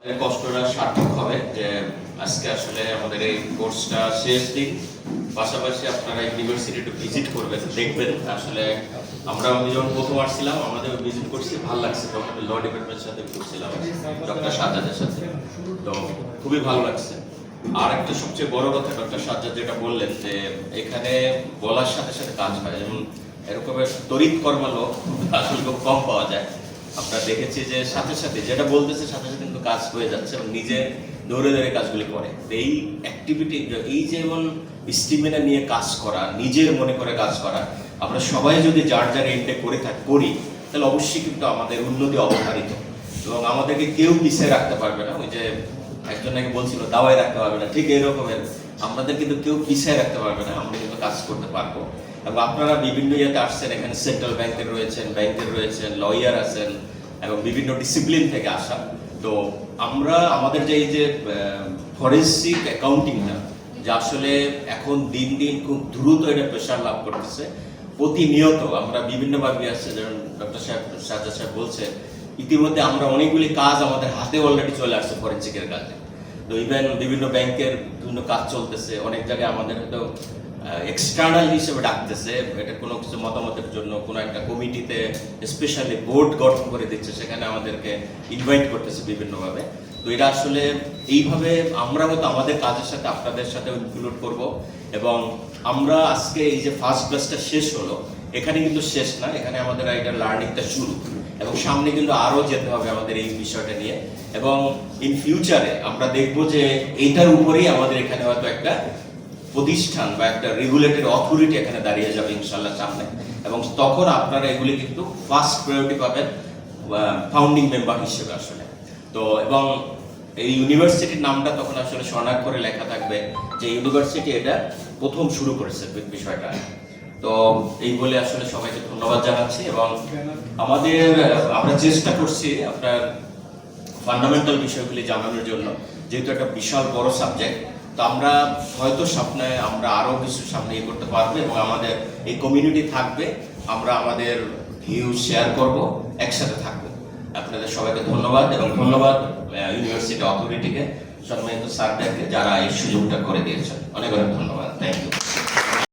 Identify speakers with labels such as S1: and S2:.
S1: কষ্টটা সার্থক হবে যে আজকে আসলে আমাদের এই কোর্সটা শেষ দিন। পাশাপাশি আপনারা ইউনিভার্সিটি একটু ভিজিট করবেন, দেখবেন আসলে আমরা যখন প্রথম আসছিলাম আমাদের ভিজিট করছি, ভালো লাগছে। তখন ল ডিপার্টমেন্টের সাথে ঘুরছিলাম ডক্টর সাজ্জাদের সাথে, তো খুবই ভালো লাগছে। আর একটা সবচেয়ে বড় কথা ডক্টর সাজ্জাদ যেটা বললেন যে এখানে বলার সাথে সাথে কাজ হয়, যেমন এরকমের তড়িৎ কর্মা লোক আসলে খুব কম পাওয়া যায়। আমরা দেখেছি যে সাথে সাথে যেটা বলতেছে সাথে সাথে কিন্তু কাজ হয়ে যাচ্ছে এবং নিজে দৌড়ে দৌড়ে কাজগুলি করে। এই অ্যাক্টিভিটি, এই যেমন স্টিমেনা নিয়ে কাজ করা, নিজের মনে করে কাজ করা, আমরা সবাই যদি যার যার এন্ডে করি তাহলে অবশ্যই কিন্তু আমাদের উন্নতি অবধারিত এবং আমাদেরকে কেউ পিছিয়ে রাখতে পারবে না। ওই যে একজন নাকি বলছিল দাওয়াই রাখতে পারবে না, ঠিক এরকমের আমাদের কিন্তু কেউ পিছিয়ে রাখতে পারবে না, আমরা কিন্তু কাজ করতে পারবো। এবং আপনারা বিভিন্ন ইয়েতে আসছেন, এখানে সেন্ট্রাল ব্যাংকের রয়েছেন, লয়ার আছেন এবং বিভিন্ন ডিসিপ্লিন থেকে আসা। তো আমরা আমাদের যে এই যে ফরেন্সিক অ্যাকাউন্টিংটা, যা আসলে এখন দিন দিন খুব দ্রুত এটা প্রেশার লাভ করতেছে, প্রতিনিয়ত আমরা বিভিন্নভাবে আসছে, যেমন ডক্টর সাজ্জাদ সাহেব বলছে ইতিমধ্যে আমরা অনেকগুলি কাজ আমাদের হাতে অলরেডি চলে আসছে ফরেন্সিকের কাজে। তো ইভেন বিভিন্ন ব্যাংকের বিভিন্ন কাজ চলতেছে, অনেক জায়গায় আমাদের হয়তো এক্সটার্নাল হিসেবে ডাকতেছে, এটা কোনো কিছু মতামতের জন্য কোনো একটা কমিটিতে স্পেশালি বোর্ড গঠন করে দিচ্ছে, সেখানে আমাদেরকে ইনভাইট করতেছে বিভিন্নভাবে। তো এটা আসলে এইভাবে আমরা হয়তো আমাদের কাজের সাথে আপনাদের সাথে ইনক্লুড করব এবং আমরা আজকে এই যে ফার্স্ট ক্লাসটা শেষ হলো, এখানে কিন্তু শেষ না, এখানে আমাদের এটা লার্নিংটা শুরু এবং সামনে কিন্তু আরও যেতে হবে আমাদের এই বিষয়টা নিয়ে। এবং ইন ফিউচারে আমরা দেখব যে এইটার উপরেই আমাদের এখানে হয়তো একটা প্রতিষ্ঠান বা একটা রেগুলেটরি অথরিটি এখানে দাঁড়িয়ে যাবে ইনশাল্লাহ সামনে, এবং তখন আপনারা এগুলি কিন্তু ফার্স্ট প্রায়োরিটি পাবেন ফাউন্ডিং মেম্বার হিসেবে আসলে। তো এবং এই ইউনিভার্সিটির নামটা তখন আসলে স্বর্ণাক্ষরে লেখা থাকবে যে ইউনিভার্সিটি এটা প্রথম শুরু করেছে বিষয়টা। তো এই বলে আসলে সবাইকে ধন্যবাদ জানাচ্ছি এবং আমরা চেষ্টা করছি আপনার ফান্ডামেন্টাল বিষয়গুলি জানানোর জন্য, যেহেতু একটা বিশাল বড় সাবজেক্ট। তো আমরা হয়তো সামনে আমরা আরো কিছু সামনে ইয়ে করতে পারবো এবং আমাদের এই কমিউনিটি থাকবে, আমরা আমাদের ভিউ শেয়ার করব, একসাথে থাকবো। আপনাদের সবাইকে ধন্যবাদ এবং ধন্যবাদ ইউনিভার্সিটি অথরিটিকে, সম্মানিত স্যারদেরকে যারা এই সুযোগটা করে দিয়েছেন। অনেক অনেক ধন্যবাদ। Thank you.